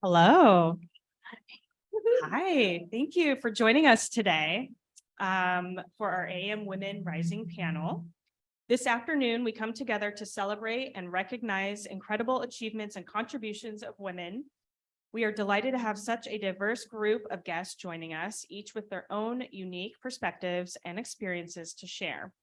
Hello. Hi, thank you for joining us today for our AM Women Rising panel. This afternoon, we come together to celebrate and recognize incredible achievements and contributions of women. We are delighted to have such a diverse group of guests joining us, each with their own unique perspectives and experiences to share.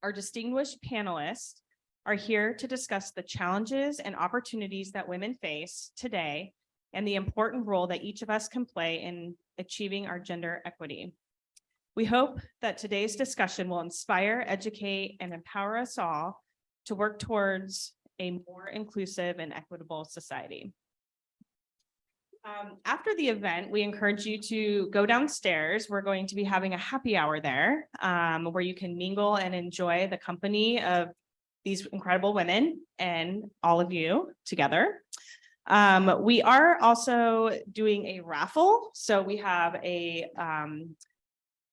Our distinguished panelists are here to discuss the challenges and opportunities that women face today and the important role that each of us can play in achieving our gender equity. We hope that today's discussion will inspire, educate, and empower us all to work towards a more inclusive and equitable society. After the event, we encourage you to go downstairs. We're going to be having a happy hour there where you can mingle and enjoy the company of these incredible women and all of you together. We are also doing a raffle. So we have a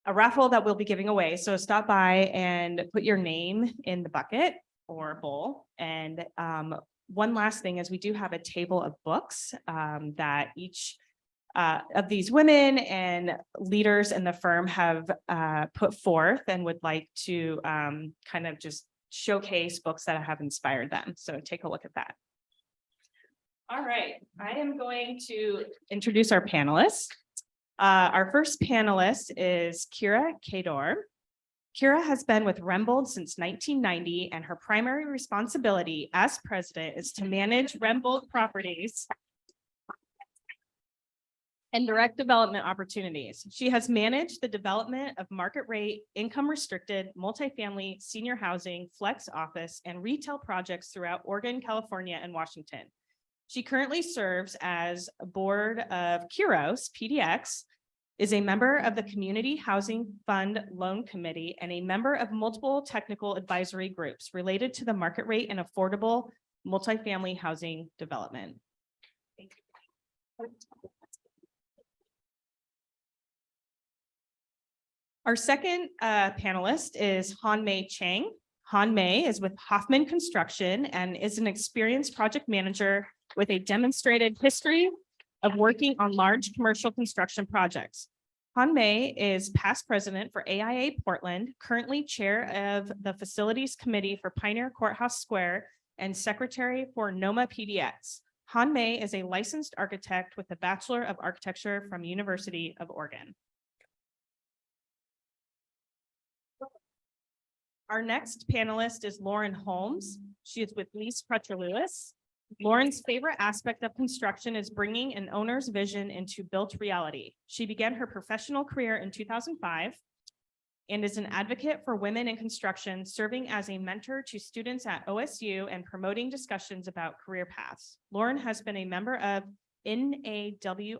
raffle that we'll be giving away. So stop by and put your name in the bucket or bowl. And one last thing is we do have a table of books that each of these women and leaders in the firm have put forth and would like to kind of just showcase books that have inspired them. So take a look at that. All right, I am going to introduce our panelists. Our first panelist is Cador. Kira has been with Rembold since 1990, and her primary responsibility as president is to manage Rembold properties and direct development opportunities. She has managed the development of market rate, income restricted, multifamily, senior housing, flex office, and retail projects throughout Oregon, California, and Washington. She currently serves as a board of Kuros, PDX, is a member of the Community Housing Fund Loan Committee, and a member of multiple technical advisory groups related to the market rate and affordable multifamily housing development. Thank you. Our second panelist is Han-Mei Chiang. Han-Mei is with Hoffman Construction and is an experienced project manager with a demonstrated history of working on large commercial construction projects. Han-Mei is past president for AIA Portland, currently chair of the Facilities Committee for Pioneer Courthouse Square, and secretary for NOMA PDX. Han-Mei is a licensed architect with a Bachelor of Architecture from University of Oregon. Our next panelist is Lauren Holmes. She is with Lease Lewis. Lauren's favorite aspect of construction is bringing an owner's vision into built reality. She began her professional career in 2005 and is an advocate for women in construction, serving as a mentor to students at OSU and promoting discussions about career paths. Lauren has been a member of NAWIC's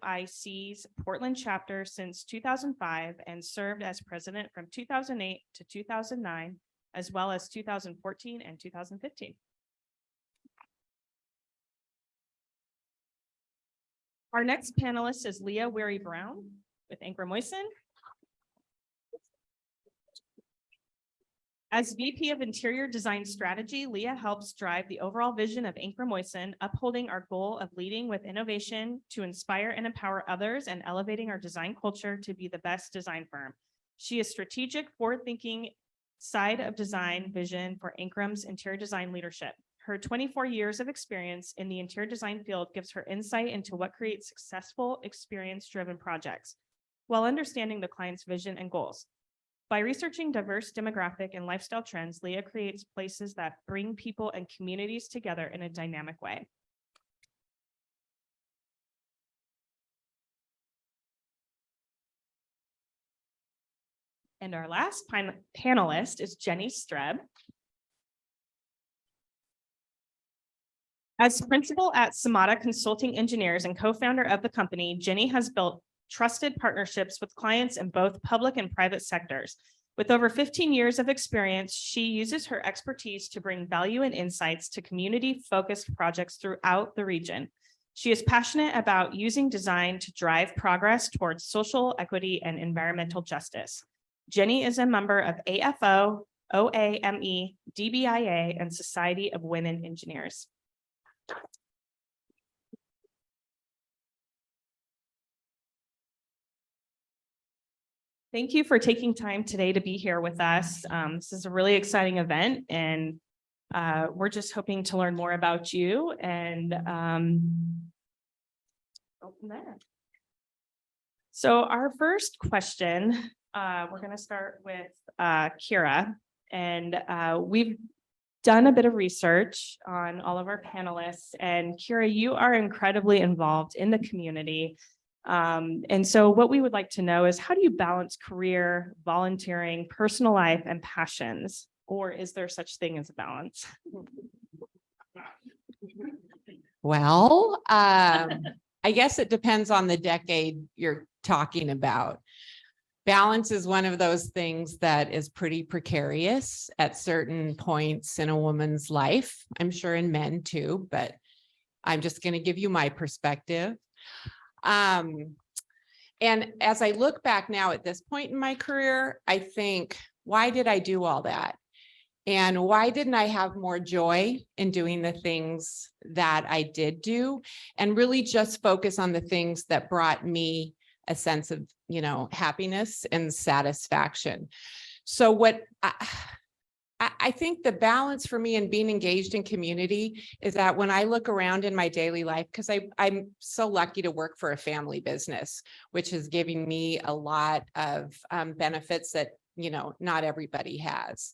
Portland chapter since 2005 and served as president from 2008 to 2009, as well as 2014 and 2015. Our next panelist is Leah Wheary with Ankrom Moisan. As VP of Interior Design Strategy, Leah helps drive the overall vision of Ankrom Moisan, upholding our goal of leading with innovation to inspire and empower others and elevating our design culture to be the best design firm. She is strategic, forward-thinking side of design vision for Ankrom's interior design leadership. Her 24 years of experience in the interior design field gives her insight into what creates successful, experience-driven projects, while understanding the client's vision and goals. By researching diverse demographic and lifestyle trends, Leah creates places that bring people and communities together in a dynamic way. And our last panelist is Jenny Streb. As principal at Samata Consulting Engineers and co-founder of the company, Jenny has built trusted partnerships with clients in both public and private sectors. With over 15 years of experience, she uses her expertise to bring value and insights to community-focused projects throughout the region. She is passionate about using design to drive progress towards social equity and environmental justice. Jenny is a member of AFO, OAME, DBIA, and Society of Women Engineers. Thank you for taking time today to be here with us. This is a really exciting event, and we're just hoping to learn more about you and go from there. So our first question, we're going to start with Kira, and we've done a bit of research on all of our panelists, and Kira, you are incredibly involved in the community. And so what we would like to know is, how do you balance career, volunteering, personal life, and passions? Or is there such thing as a balance? Well, I guess it depends on the decade you're talking about. Balance is one of those things that is pretty precarious at certain points in a woman's life. I'm sure in men too, but I'm just going to give you my perspective. And as I look back now at this point in my career, I think, why did I do all that? And why didn't I have more joy in doing the things that I did do, and really just focus on the things that brought me a sense of, happiness and satisfaction? So what I think the balance for me in being engaged in community is that when I look around in my daily life, because I'm so lucky to work for a family business, which is giving me a lot of benefits that, not everybody has.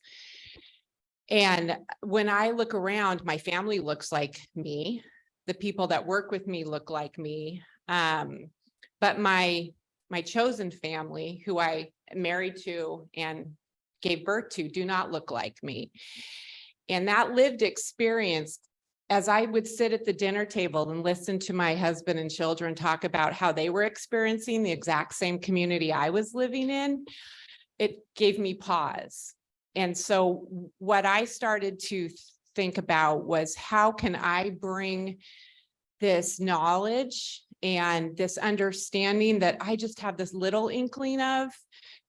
And when I look around, my family looks like me. The people that work with me look like me. But my chosen family, who I married to and gave birth to, do not look like me. And that lived experience, as I would sit at the dinner table and listen to my husband and children talk about how they were experiencing the exact same community I was living in, it gave me pause. And so what I started to think about was, how can I bring this knowledge and this understanding that I just have this little inkling of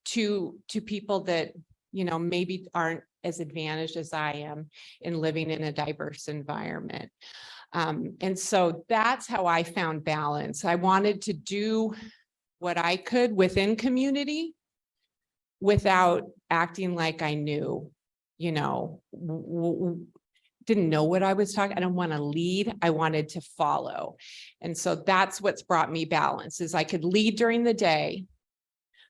to people that, maybe aren't as advantaged as I am in living in a diverse environment. And so that's how I found balance. I wanted to do what I could within community without acting like I knew, didn't know what I was talking. I don't want to lead. I wanted to follow. And so that's what's brought me balance, is I could lead during the day.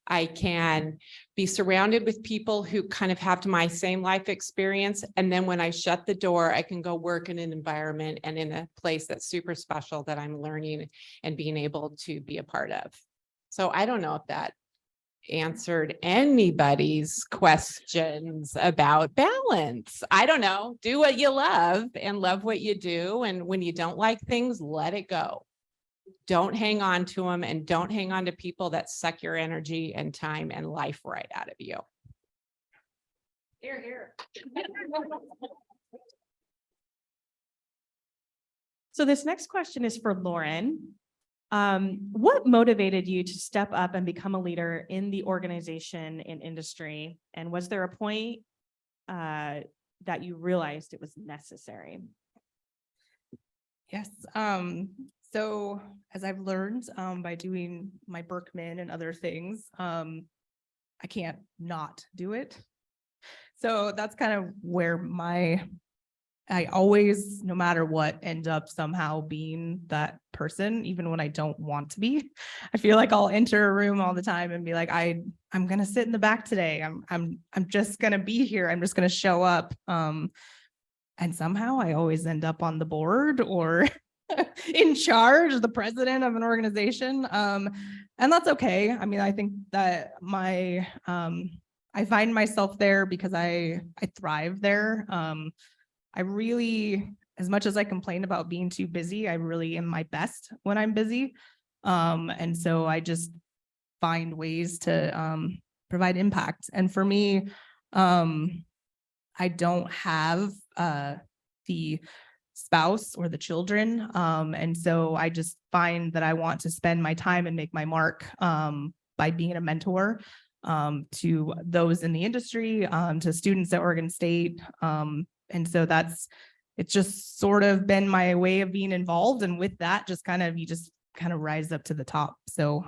I can be surrounded with people who kind of have my same life experience. And then when I shut the door, I can go work in an environment and in a place that's super special that I'm learning and being able to be a part of. So I don't know if that answered anybody's questions about balance. I don't know. Do what you love and love what you do. And when you don't like things, let it go. Don't hang on to them, and don't hang on to people that suck your energy and time and life right out of you. Here, here. So this next question is for Lauren. What motivated you to step up and become a leader in the organization and industry? And was there a point that you realized it was necessary? Yes. So as I've learned by doing my Berkman and other things, I can't not do it. So that's kind of where I always, no matter what, end up somehow being that person, even when I don't want to be. I feel like I'll enter a room all the time and be like, I'm gonna sit in the back today. I'm just gonna be here. I'm just gonna show up. And somehow I always end up on the board or in charge, the president of an organization. And that's okay. I mean, I think that I find myself there because I thrive there. I really, as much as I complain about being too busy, I really am my best when I'm busy. And so I just find ways to provide impact. And for me, I don't have the spouse or the children. And so I just find that I want to spend my time and make my mark by being a mentor to those in the industry, to students at Oregon State. And so it's just sort of been my way of being involved. And with that, you just kind of rise up to the top. So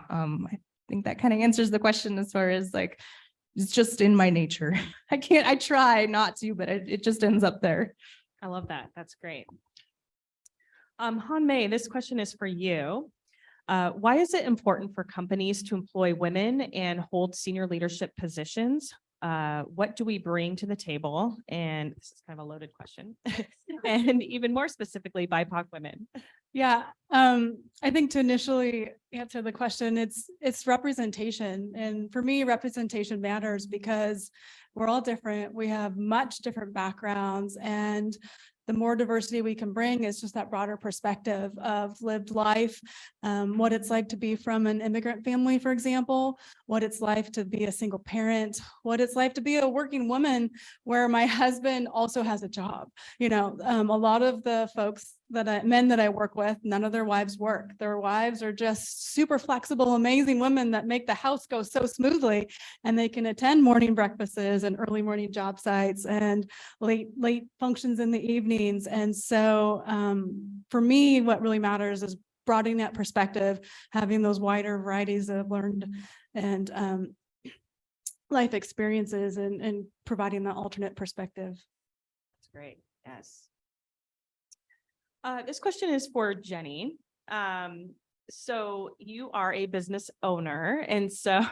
think that kind of answers the question as far as like, it's just in my nature. I try not to, but it just ends up there. I love that. That's great. Han-Mei, this question is for you. Why is it important for companies to employ women and hold senior leadership positions? What do we bring to the table? And this is kind of a loaded question. And even more specifically, BIPOC women. Yeah, I think to initially answer the question, it's representation. And for me, representation matters because we're all different. We have much different backgrounds, and the more diversity we can bring is just that broader perspective of lived life, what it's like to be from an immigrant family, for example, what it's like to be a single parent, what it's like to be a working woman where my husband also has a job. You know, a lot of the men that I work with, none of their wives work. Their wives are just super flexible, amazing women that make the house go so smoothly, and they can attend morning breakfasts and early morning job sites and late functions in the evenings. And so for me, what really matters is broadening that perspective, having those wider varieties of learned and life experiences and providing that alternate perspective. That's great. Yes. This question is for Jenny. So you are a business owner. And so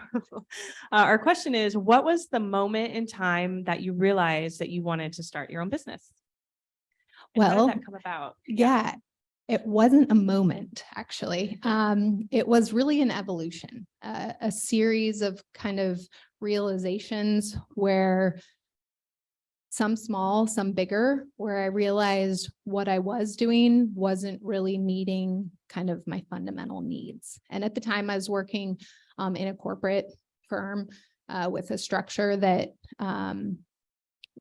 our question is, what was the moment in time that you realized that you wanted to start your own business? And how Well, did that come about? yeah, it wasn't a moment, actually. It was really an evolution, a series of kind of realizations where some small, some bigger, where I realized what I was doing wasn't really meeting kind of my fundamental needs. And at the time I was working in a corporate firm with a structure that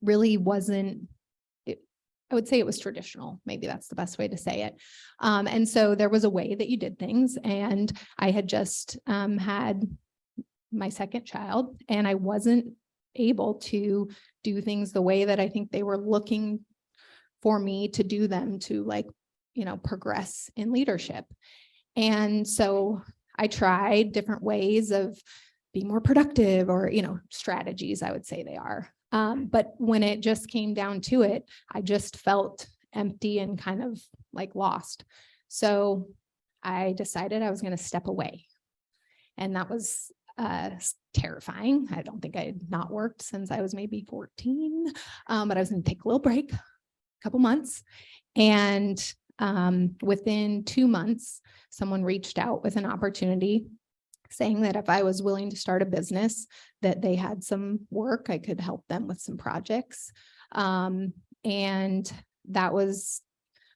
really wasn't, I would say it was traditional. Maybe that's the best way to say it. And so there was a way that you did things, and I had just had my second child, and I wasn't able to do things the way that I think they were looking for me to do them to, like, you know, progress in leadership. And so I tried different ways of being more productive, or, you know, strategies, I would say they are. But when it just came down to it, I just felt empty and kind of like lost. So I decided I was going to step away. And that was terrifying. I don't think I had not worked since I was maybe 14, but I was going to take a little break, a couple months. And within 2 months, someone reached out with an opportunity saying that if I was willing to start a business, that they had some work, I could help them with some projects. And that was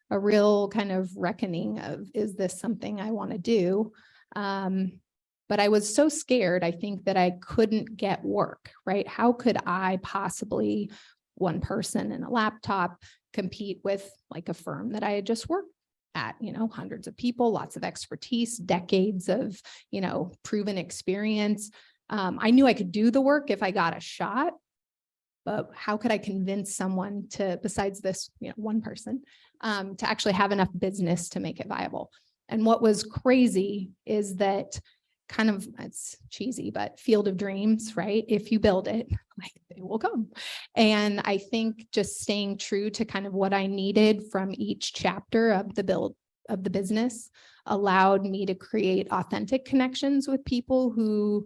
a real kind of reckoning of, is this something I want to do? But I was so scared, I think, that I couldn't get work, right? How could I possibly, one person and a laptop, compete with like a firm that I had just worked at, you know, hundreds of people, lots of expertise, decades of, you know, proven experience. I knew I could do the work if I got a shot, but how could I convince someone to, besides this, you know, one person, to actually have enough business to make it viable? And what was crazy is that, kind of, it's cheesy, but field of dreams, right? If you build it, like, they will come. And I think just staying true to kind of what I needed from each chapter of the build of the business allowed me to create authentic connections with people who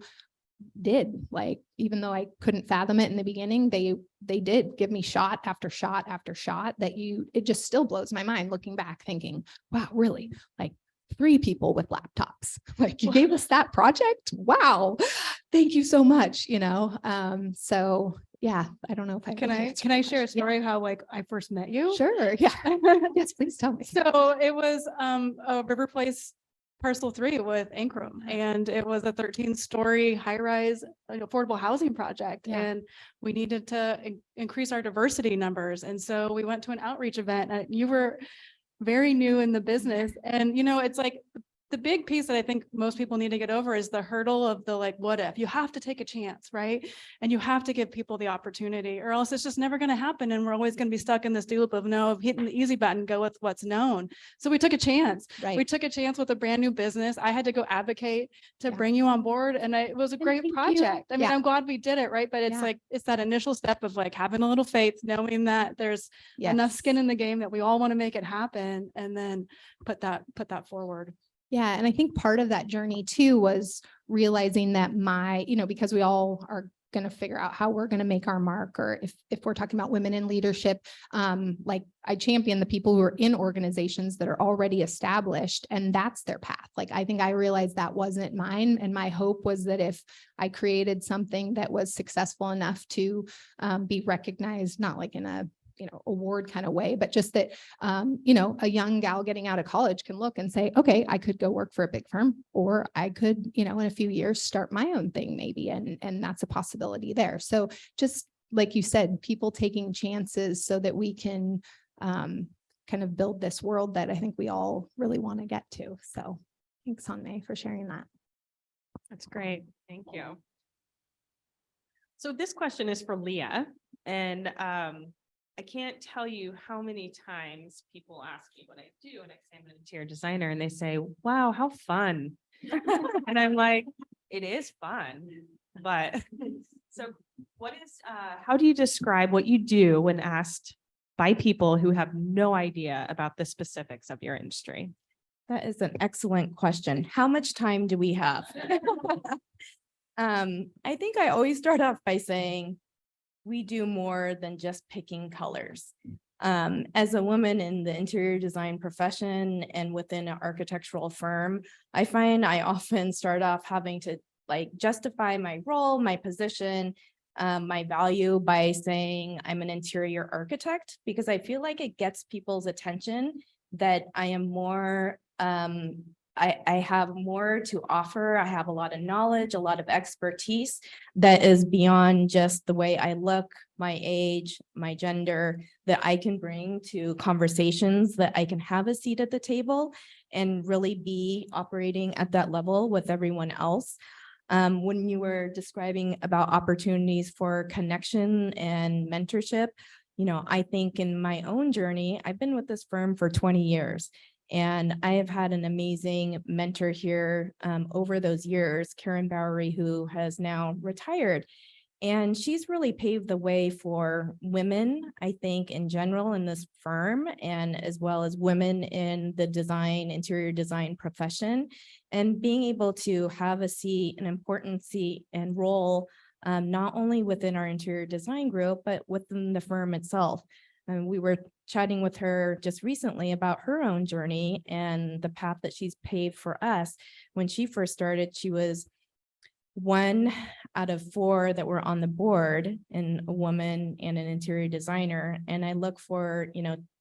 did, like, even though I couldn't fathom it in the beginning, they did give me shot after shot after shot that it just still blows my mind looking back, thinking, wow, really? Like, 3 people with laptops, like, you gave us that project? Wow. Thank you so much. You know? So yeah, I don't know if I Can I share a story how, like, I first met you? Sure. Yeah. Yes, please tell me. So it was a River Place parcel 3 with Ankrom, and it was a 13-story high-rise affordable housing project. Yeah. And we needed to increase our diversity numbers. And so we went to an outreach event, and you were very new in the business. And, you know, it's like the big piece that I think most people need to get over is the hurdle of the like, what if? You have to take a chance, right? And you have to give people the opportunity, or else it's just never going to happen. And we're always going to be stuck in this loop of no, hitting the easy button, go with what's known. So we took a chance. Right. We took a chance with a brand new business. I had to go advocate to Yeah. bring you on board. And it was a great thank you. project. I mean, Yeah. I'm glad we did it, right? But it's Yeah. like, it's that initial step of like having a little faith, knowing that there's enough skin in the game that we all want to make it happen, and then put that forward. Yeah. And I think part of that journey too was realizing that because we all are going to figure out how we're going to make our mark, or if we're talking about women in leadership, like I champion the people who are in organizations that are already established, and that's their path. Like, I think I realized that wasn't mine. And my hope was that if I created something that was successful enough to be recognized, not like in a award kind of way, but just that, a young gal getting out of college can look and say, okay, I could go work for a big firm, or I could, in a few years start my own thing maybe. And that's a possibility there. So just like you said, people taking chances so that we can kind of build this world that I think we all really want to get to. So thanks, Han-Mei, for sharing that. That's great. Thank you. So this question is for Leah, and I can't tell you how many times people ask me what I do, and I say I'm an interior designer, and they say, wow, how fun. And I'm like, it is fun, but so how do you describe what you do when asked by people who have no idea about the specifics of your industry? That is an excellent question. How much time do we have? I think I always start off by saying we do more than just picking colors. As a woman in the interior design profession and within an architectural firm, I find I often start off having to justify my role, my position, my value by saying I'm an interior architect, because I feel like it gets people's attention that I am more, I have more to offer. I have a lot of knowledge, a lot of expertise that is beyond just the way I look, my age, my gender, that I can bring to conversations, that I can have a seat at the table and really be operating at that level with everyone else. When you were describing about opportunities for connection and mentorship, I think in my own journey, I've been with this firm for 20 years. And I have had an amazing mentor here over those years, Karen Bowery, who has now retired. And she's really paved the way for women, I think, in general in this firm, and as well as women in the interior design profession, and being able to have a seat, an important seat and role, not only within our interior design group, but within the firm itself. And we were chatting with her just recently about her own journey and the path that she's paved for us. When she first started, she was one out of 4 that were on the board, and a woman and an interior designer. And I look for,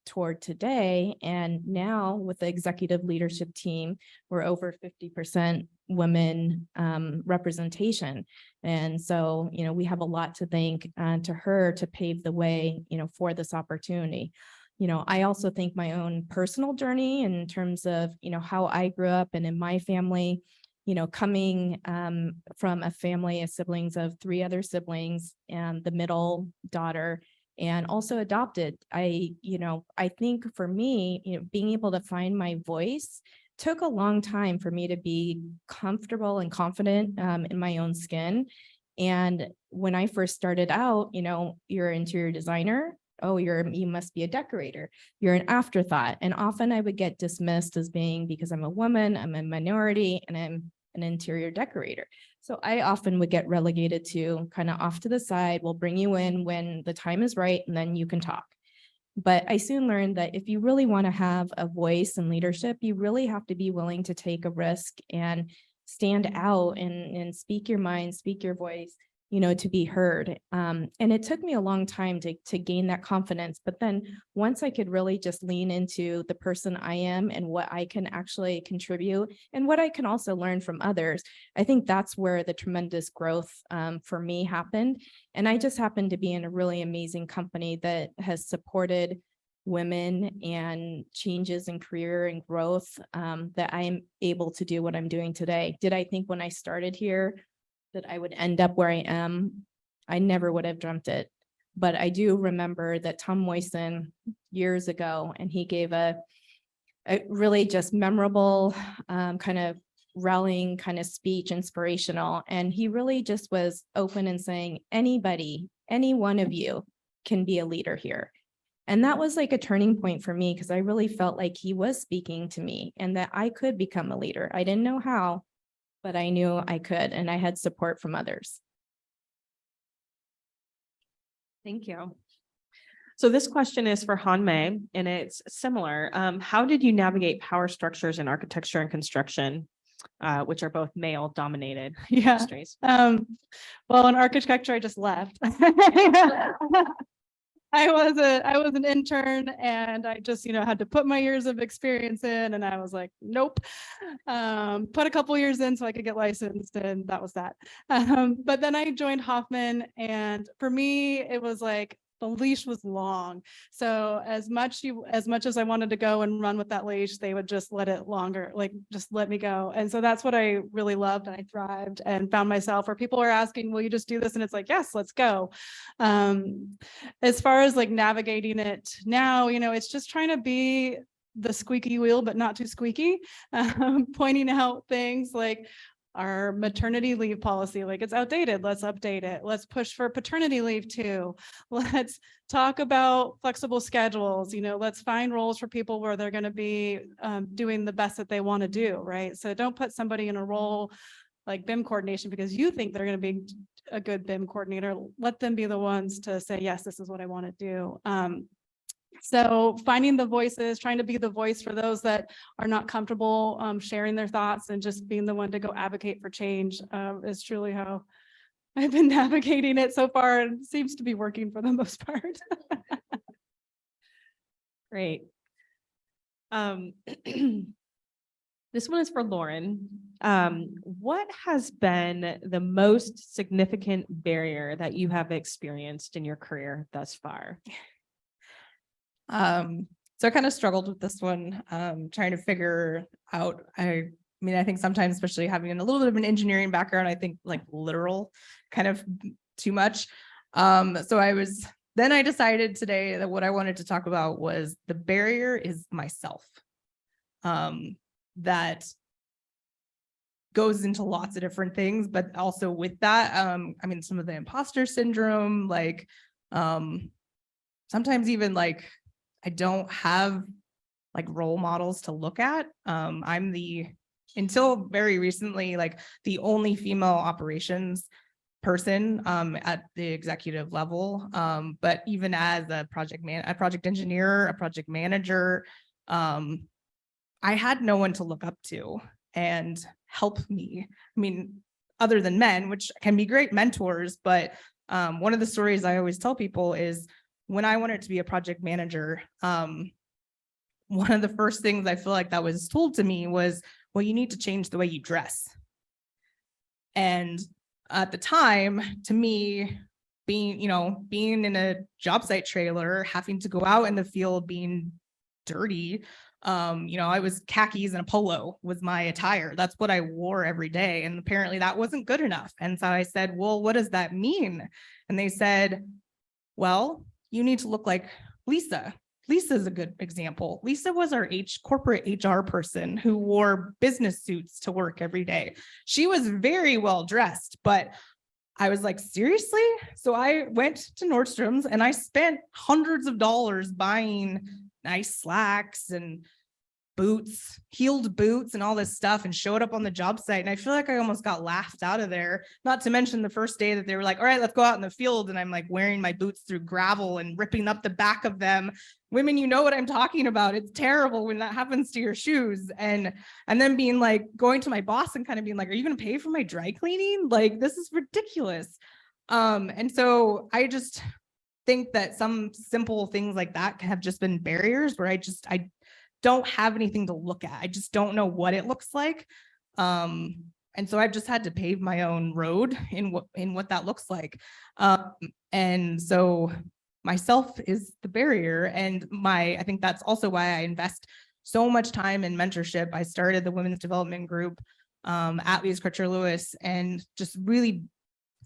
toward today, and now with the executive leadership team, we're over 50% women representation. And so, we have a lot to thank to her to pave the way, for this opportunity. I also think my own personal journey in terms of, how I grew up and in my family, coming from a family of siblings of 3 other siblings and the middle daughter, and also adopted. I think for me, being able to find my voice took a long time for me to be comfortable and confident in my own skin. And when I first started out, you're an interior designer. Oh, you must be a decorator. You're an afterthought. And often I would get dismissed as being, because I'm a woman, I'm a minority, and I'm an interior decorator. So I often would get relegated to kind of off to the side. We'll bring you in when the time is right, and then you can talk. But I soon learned that if you really want to have a voice and leadership, you really have to be willing to take a risk and stand out and speak your mind, speak your voice, to be heard. And it took me a long time to gain that confidence. But then once I could really just lean into the person I am and what I can actually contribute and what I can also learn from others, I think that's where the tremendous growth for me happened. And I just happened to be in a really amazing company that has supported women and changes in career and growth, that I am able to do what I'm doing today. Did I think when I started here that I would end up where I am? I never would have dreamt it. But I do remember that Tom Moisan years ago, and he gave a really just memorable kind of rallying kind of speech, inspirational. And he really just was open and saying, anybody, any one of you can be a leader here. And that was like a turning point for me, because I really felt like he was speaking to me and that I could become a leader. I didn't know how, but I knew I could, and I had support from others. Thank you. So this question is for Han-Mei, and it's similar. How did you navigate power structures in architecture and construction, which are both male dominated Yeah. industries? Well, in architecture, I just left. I was an intern, and I just, had to put my years of experience in, and I was like, nope. Put a couple years in so I could get licensed, and that was that. But then I joined Hoffman, and for me, it was like the leash was long. So as much as I wanted to go and run with that leash, they would just let it longer, like just let me go. And so that's what I really loved, and I thrived and found myself where people are asking, will you just do this? And it's like, yes, let's go. As far as like navigating it now, it's just trying to be the squeaky wheel, but not too squeaky, pointing out things like our maternity leave policy, like it's outdated. Let's update it. Let's push for paternity leave too. Let's talk about flexible schedules. Let's find roles for people where they're going to be doing the best that they want to do. Right. So don't put somebody in a role like BIM coordination because you think they're going to be a good BIM coordinator. Let them be the ones to say, yes, this is what I want to do. So finding the voices, trying to be the voice for those that are not comfortable sharing their thoughts, and just being the one to go advocate for change is truly how I've been navigating it so far, and seems to be working for the most part. Great. This one is for Lauren. What has been the most significant barrier that you have experienced in your career thus far? So I kind of struggled with this one, trying to figure out, I think sometimes, especially having a little bit of an engineering background, I think like literal kind of too much. So I decided today that what I wanted to talk about was the barrier is myself. That goes into lots of different things, but also with that, some of the imposter syndrome, like, sometimes even like, I don't have like role models to look at. I'm until very recently, like the only female operations person at the executive level. But even as a project engineer, a project manager, I had no one to look up to and help me. Other than men, which can be great mentors, but one of the stories I always tell people is when I wanted to be a project manager, one of the first things I feel like that was told to me was, well, you need to change the way you dress. And at the time, to me, being in a job site trailer, having to go out in the field, being dirty, I was khakis and a polo was my attire. That's what I wore every day. And apparently that wasn't good enough. And so I said, well, what does that mean? And they said, well, you need to look like Lisa. Lisa's a good example. Lisa was our corporate HR person who wore business suits to work every day. She was very well dressed, but I was like, seriously? So I went to Nordstrom's and I spent hundreds of dollars buying nice slacks and boots, heeled boots and all this stuff, and showed up on the job site. And I feel like I almost got laughed out of there, not to mention the first day that they were like, all right, let's go out in the field. And I'm like wearing my boots through gravel and ripping up the back of them. Women, you know what I'm talking about. It's terrible when that happens to your shoes. And then being like, going to my boss and kind of being like, are you going to pay for my dry cleaning? Like, this is ridiculous. And so I just think that some simple things like that have just been barriers where I don't have anything to look at. I just don't know what it looks like. And so I've just had to pave my own road in what that looks like. And so myself is the barrier. And I think that's also why I invest so much time in mentorship. I started the women's development group at Leah's Crutcher Lewis, and just really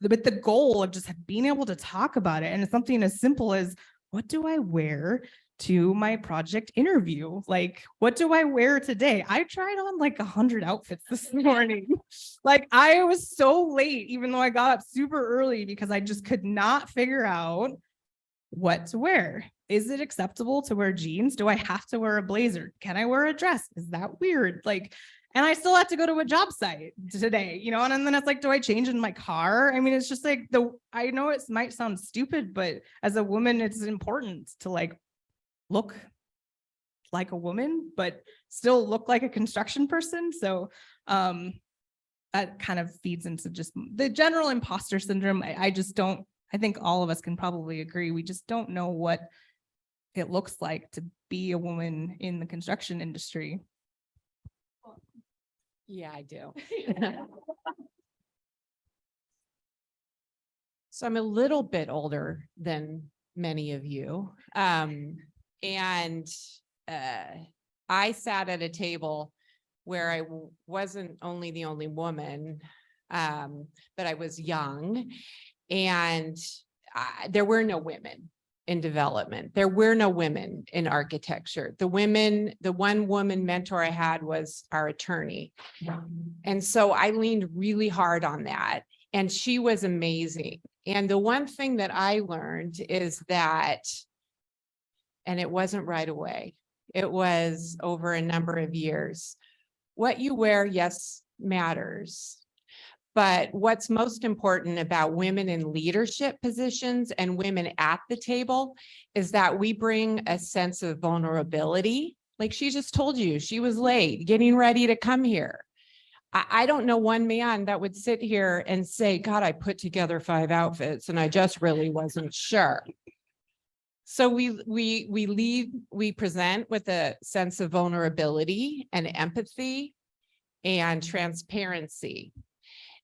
with the goal of just being able to talk about it. And it's something as simple as, what do I wear to my project interview? Like, what do I wear today? I tried on like 100 outfits this morning. Like, I was so late, even though I got up super early, because I just could not figure out what to wear. Is it acceptable to wear jeans? Do I have to wear a blazer? Can I wear a dress? Is that weird? Like, and I still have to go to a job site today, you know, and then it's like, do I change in my car? I mean, it's just like I know it might sound stupid, but as a woman, it's important to like look like a woman, but still look like a construction person. So that kind of feeds into just the general imposter syndrome. I just don't, I think all of us can probably agree. We just don't know what it looks like to be a woman in the construction industry. Yeah, I do. So I'm a little bit older than many of you. And I sat at a table where I wasn't only the only woman, but I was young, and there were no women in development. There were no women in architecture. The one woman mentor I had was our attorney. And so I leaned really hard on that, and she was amazing. And the one thing that I learned is that, and it wasn't right away, it was over a number of years. What you wear, yes, matters. But what's most important about women in leadership positions and women at the table is that we bring a sense of vulnerability. Like she just told you, she was late, getting ready to come here. I don't know one man that would sit here and say, God, I put together 5 outfits and I just really wasn't sure. So we present with a sense of vulnerability and empathy and transparency.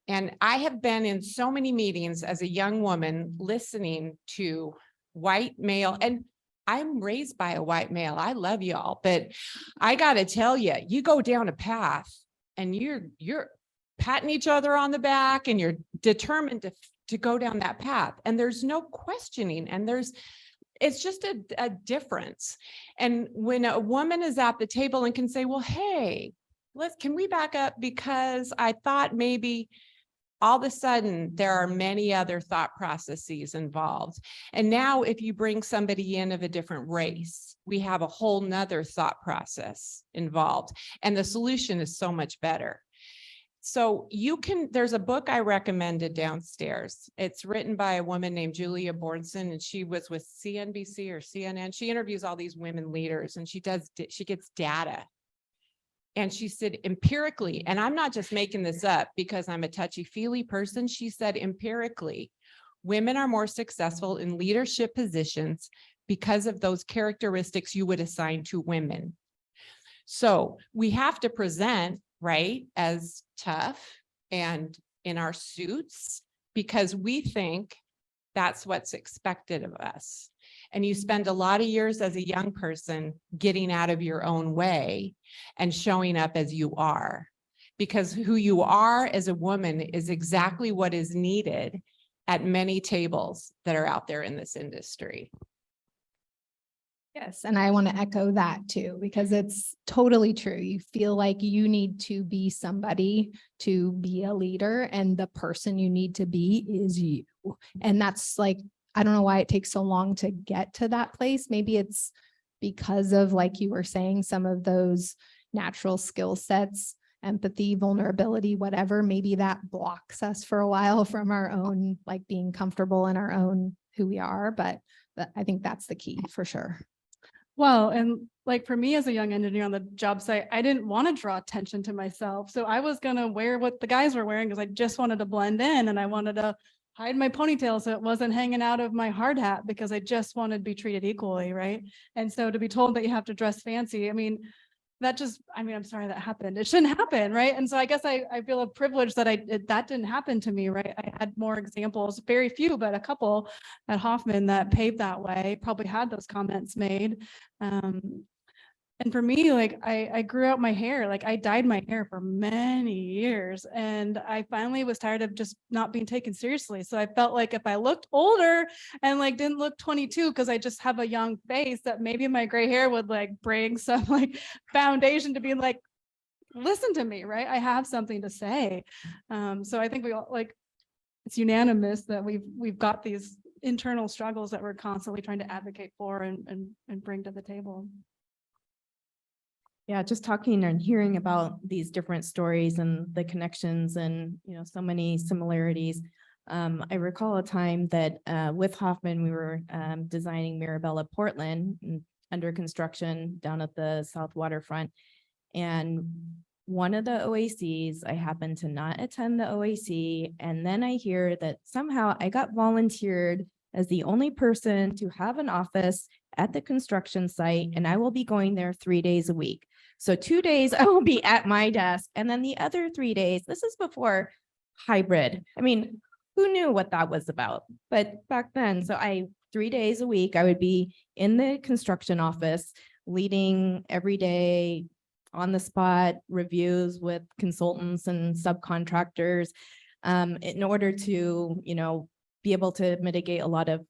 And I have been in so many meetings as a young woman listening to white male, and I'm raised by a white male. I love y'all, but I got to tell you, you go down a path and you're patting each other on the back and you're determined to go down that path. And there's no questioning, and it's just a difference. And when a woman is at the table and can say, well, hey, can we back up? Because I thought maybe all of a sudden there are many other thought processes involved. And now if you bring somebody in of a different race, we have a whole nother thought process involved. And the solution is so much better. So there's a book I recommended downstairs. It's written by a woman named Julia Bornson, and she was with CNBC or CNN. She interviews all these women leaders, and she gets data. And she said empirically, and I'm not just making this up because I'm a touchy-feely person. She said empirically, women are more successful in leadership positions because of those characteristics you would assign to women. So we have to present, right, as tough and in our suits because we think that's what's expected of us. And you spend a lot of years as a young person getting out of your own way and showing up as you are, because who you are as a woman is exactly what is needed at many tables that are out there in this industry. Yes, and I want to echo that too, because it's totally true. You feel like you need to be somebody to be a leader, and the person you need to be is you. And that's like, I don't know why it takes so long to get to that place. Maybe it's because of, like you were saying, some of those natural skill sets, empathy, vulnerability, whatever. Maybe that blocks us for a while from our own, like being comfortable in our own who we are. But I think that's the key for sure. Well, and like for me as a young engineer on the job site, I didn't want to draw attention to myself. So I was going to wear what the guys were wearing because I just wanted to blend in, and I wanted to hide my ponytail so it wasn't hanging out of my hard hat because I just wanted to be treated equally, right? And so to be told that you have to dress fancy, I mean, that just, I mean, I'm sorry that happened. It shouldn't happen, right? And so I guess I feel a privilege that that didn't happen to me, right? I had more examples, very few, but a couple at Hoffman that paved that way, probably had those comments made. And for me, like I grew out my hair, like I dyed my hair for many years, and I finally was tired of just not being taken seriously. So I felt like if I looked older and like didn't look 22 because I just have a young face, that maybe my gray hair would like bring some like foundation to be like, listen to me, right? I have something to say. So I think we all like, it's unanimous that we've got these internal struggles that we're constantly trying to advocate for and bring to the table. Yeah, just talking and hearing about these different stories and the connections and, you know, so many similarities. I recall a time that with Hoffman, we were designing Mirabella Portland under construction down at the South Waterfront. And one of the OACs, I happened to not attend the OAC. And then I hear that somehow I got volunteered as the only person to have an office at the construction site, and I will be going there 3 days a week. So 2 days I will be at my desk, and then the other 3 days, this is before hybrid. I mean, who knew what that was about? But back then, so 3 days a week, I would be in the construction office, leading every day on the spot reviews with consultants and subcontractors in order to, you know, be able to mitigate a lot of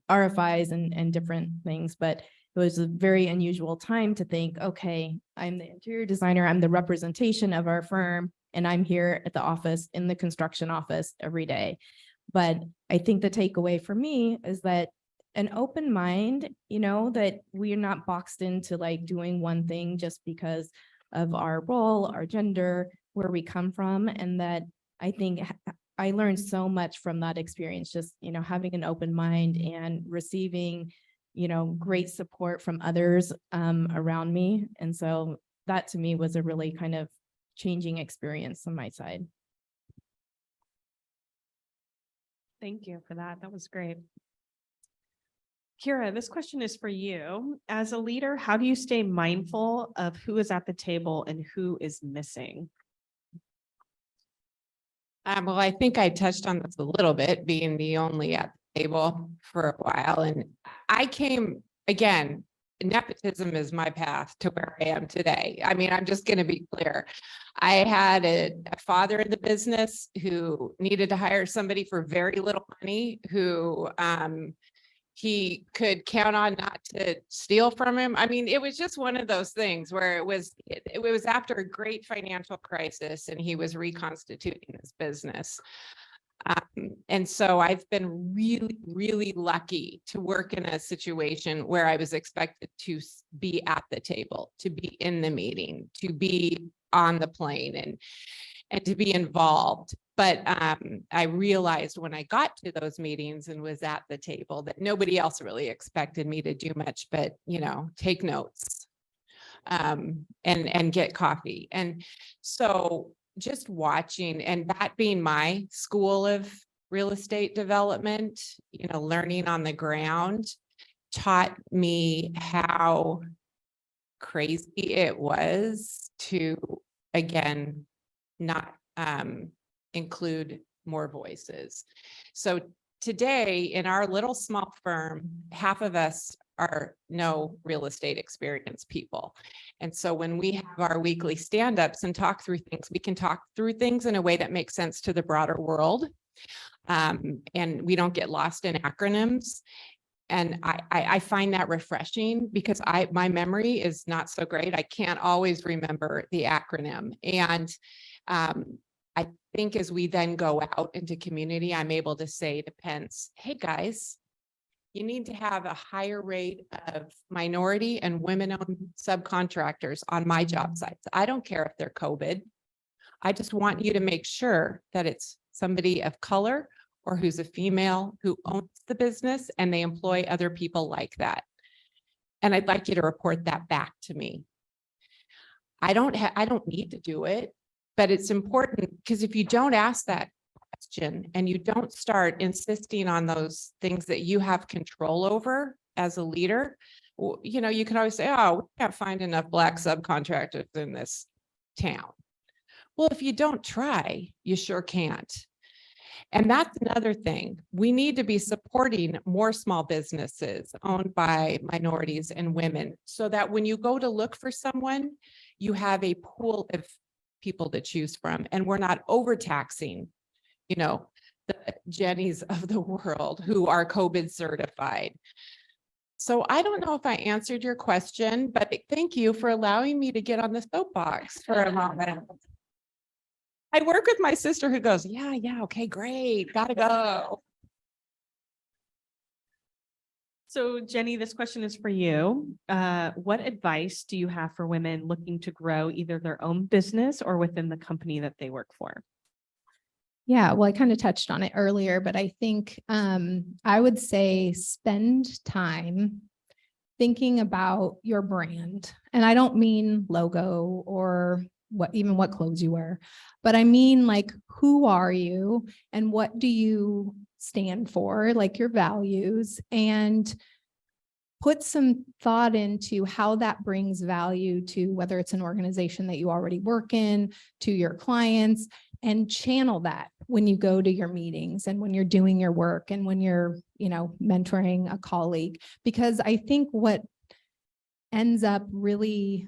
RFIs and different things. But it was a very unusual time to think, okay, I'm the interior designer, I'm the representation of our firm, and I'm here at the office in the construction office every day. But I think the takeaway for me is that an open mind, you know, that we're not boxed into like doing one thing just because of our role, our gender, where we come from. And that I think I learned so much from that experience, just, you know, having an open mind and receiving, you know, great support from others around me. And so that to me was a really kind of changing experience on my side. Thank you for that. That was great. Kira, this question is for you. As a leader, how do you stay mindful of who is at the table and who is missing? Well, I think I touched on this a little bit, being the only at the table for a while. And I came, again, nepotism is my path to where I am today. I mean, I'm just going to be clear. I had a father in the business who needed to hire somebody for very little money, who he could count on not to steal from him. I mean, it was just one of those things where it was after a great financial crisis and he was reconstituting his business. And so I've been really, really lucky to work in a situation where I was expected to be at the table, to be in the meeting, to be on the plane and to be involved. But I realized when I got to those meetings and was at the table that nobody else really expected me to do much but, you know, take notes and get coffee. And so just watching, and that being my school of real estate development, you know, learning on the ground taught me how crazy it was to, again, not include more voices. So today in our little small firm, half of us are no real estate experience people. And so when we have our weekly stand-ups and talk through things, we can talk through things in a way that makes sense to the broader world. And we don't get lost in acronyms. And I find that refreshing because my memory is not so great. I can't always remember the acronym. And I think as we then go out into community, I'm able to say to Pence, hey guys, you need to have a higher rate of minority and women-owned subcontractors on my job sites. I don't care if they're COVID. I just want you to make sure that it's somebody of color or who's a female who owns the business and they employ other people like that. And I'd like you to report that back to me. I don't need to do it, but it's important because if you don't ask that question and you don't start insisting on those things that you have control over as a leader, you know, you can always say, oh, we can't find enough Black subcontractors in this town. Well, if you don't try, you sure can't. And that's another thing. We need to be supporting more small businesses owned by minorities and women so that when you go to look for someone, you have a pool of people to choose from, and we're not overtaxing, you know, the Jennies of the world who are COVID certified. So I don't know if I answered your question, but thank you for allowing me to get on the soapbox for a moment. I work with my sister who goes, yeah, okay, great, gotta go. So Jenny, this question is for you. What advice do you have for women looking to grow either their own business or within the company that they work for? Yeah, well, I kind of touched on it earlier, but I think I would say spend time thinking about your brand. And I don't mean logo or what clothes you wear, but I mean, like, who are you and what do you stand for, like your values, and put some thought into how that brings value to whether it's an organization that you already work in, to your clients, and channel that when you go to your meetings and when you're doing your work and when you're, you know, mentoring a colleague. Because I think what ends up really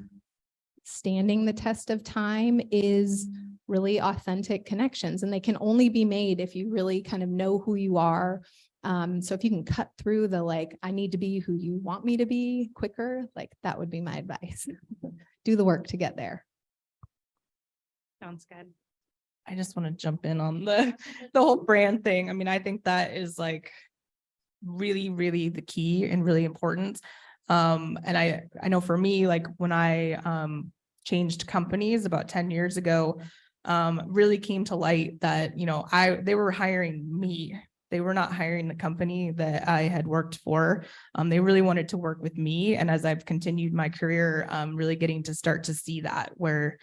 standing the test of time is really authentic connections, and they can only be made if you really kind of know who you are. So if you can cut through the, like, I need to be who you want me to be quicker, like that would be my advice. Do the work to get there. Sounds good. I just want to jump in on the whole brand thing. I mean, I think that is like really, really the key and really important. And I know for me, like when I changed companies about 10 years ago, really came to light that, you know, they were hiring me. They were not hiring the company that I had worked for. They really wanted to work with me. And as I've continued my career, really getting to start to see that where,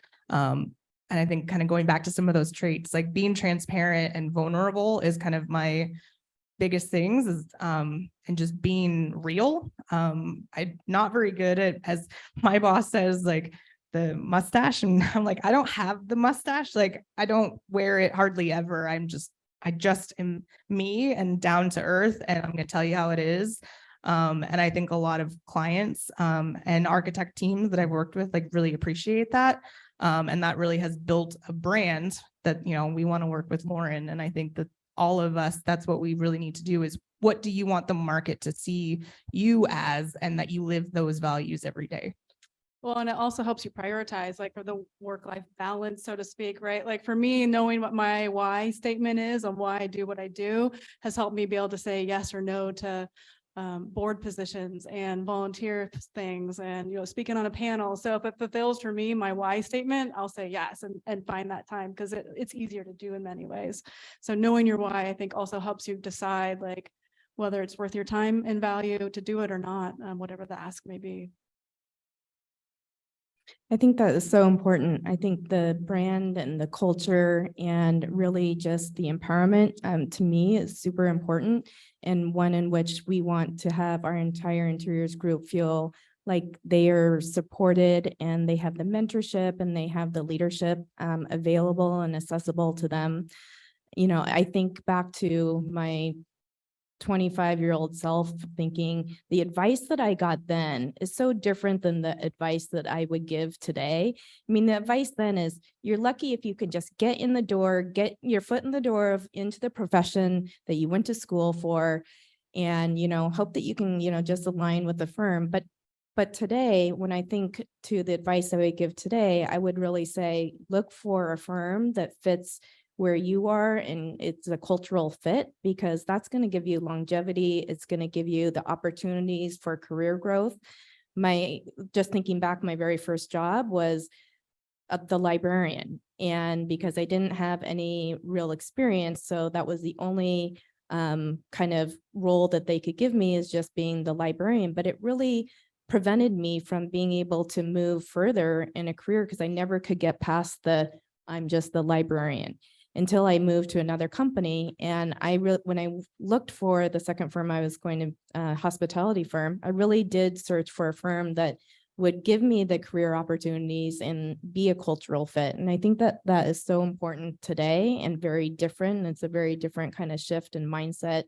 and I think kind of going back to some of those traits, like being transparent and vulnerable is kind of my biggest things, is and just being real. I'm not very good at, as my boss says, like the mustache, and I'm like, I don't have the mustache. Like I don't wear it hardly ever. I just am me and down to earth, and I'm going to tell you how it is. And I think a lot of clients and architect teams that I've worked with like really appreciate that. And that really has built a brand that, you know, we want to work with Lauren. And I think that all of us, that's what we really need to do, is what do you want the market to see you as, and that you live those values every day. Well, and it also helps you prioritize, like, for the work-life balance, so to speak, right? Like for me, knowing what my why statement is and why I do what I do has helped me be able to say yes or no to board positions and volunteer things and, you know, speaking on a panel. So if it fulfills for me my why statement, I'll say yes and find that time, because it's easier to do in many ways. So knowing your why, I think, also helps you decide like whether it's worth your time and value to do it or not, whatever the ask may be. I think that is so important. I think the brand and the culture and really just the empowerment to me is super important, and one in which we want to have our entire interiors group feel like they are supported and they have the mentorship and they have the leadership available and accessible to them. You know, I think back to my 25-year-old self thinking the advice that I got then is so different than the advice that I would give today. I mean, the advice then is you're lucky if you can just get in the door, get your foot in the door into the profession that you went to school for, and, you know, hope that you can, you know, just align with the firm. But today, when I think to the advice I would give today, I would really say, look for a firm that fits where you are and it's a cultural fit, because that's going to give you longevity. It's going to give you the opportunities for career growth. Just thinking back, my very first job was the librarian. And because I didn't have any real experience, so that was the only kind of role that they could give me, is just being the librarian. But it really prevented me from being able to move further in a career, because I never could get past I'm just the librarian. until I moved to another company. And when I looked for the second firm I was going to, hospitality firm, I really did search for a firm that would give me the career opportunities and be a cultural fit. And I think that that is so important today and very different. It's a very different kind of shift in mindset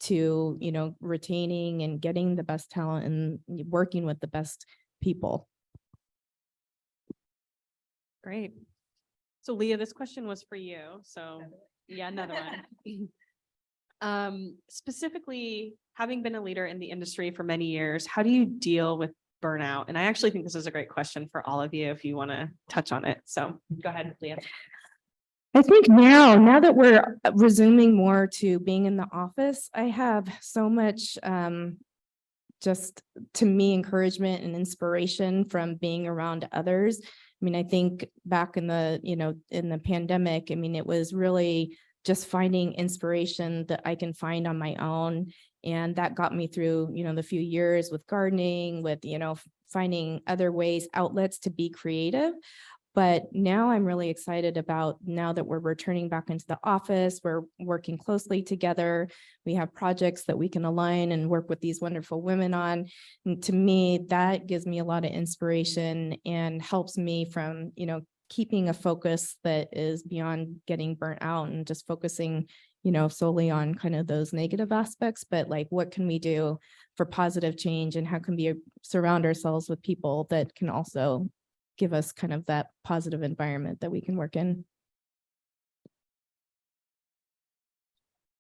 to, you know, retaining and getting the best talent and working with the best people. Great. So Leah, this question was for you. So yeah, another one. Specifically, having been a leader in the industry for many years, how do you deal with burnout? And I actually think this is a great question for all of you if you want to touch on it. So go ahead, Leah. I think now that we're resuming more to being in the office, I have so much just, to me, encouragement and inspiration from being around others. I mean, I think back in the, you know, in the pandemic, I mean, it was really just finding inspiration that I can find on my own. And that got me through, you know, the few years with gardening, with, you know, finding other ways, outlets to be creative. But now I'm really excited about, now that we're returning back into the office, we're working closely together. We have projects that we can align and work with these wonderful women on. And to me, that gives me a lot of inspiration and helps me from, you know, keeping a focus that is beyond getting burnt out and just focusing, you know, solely on kind of those negative aspects, but like, what can we do for positive change, and how can we surround ourselves with people that can also give us kind of that positive environment that we can work in.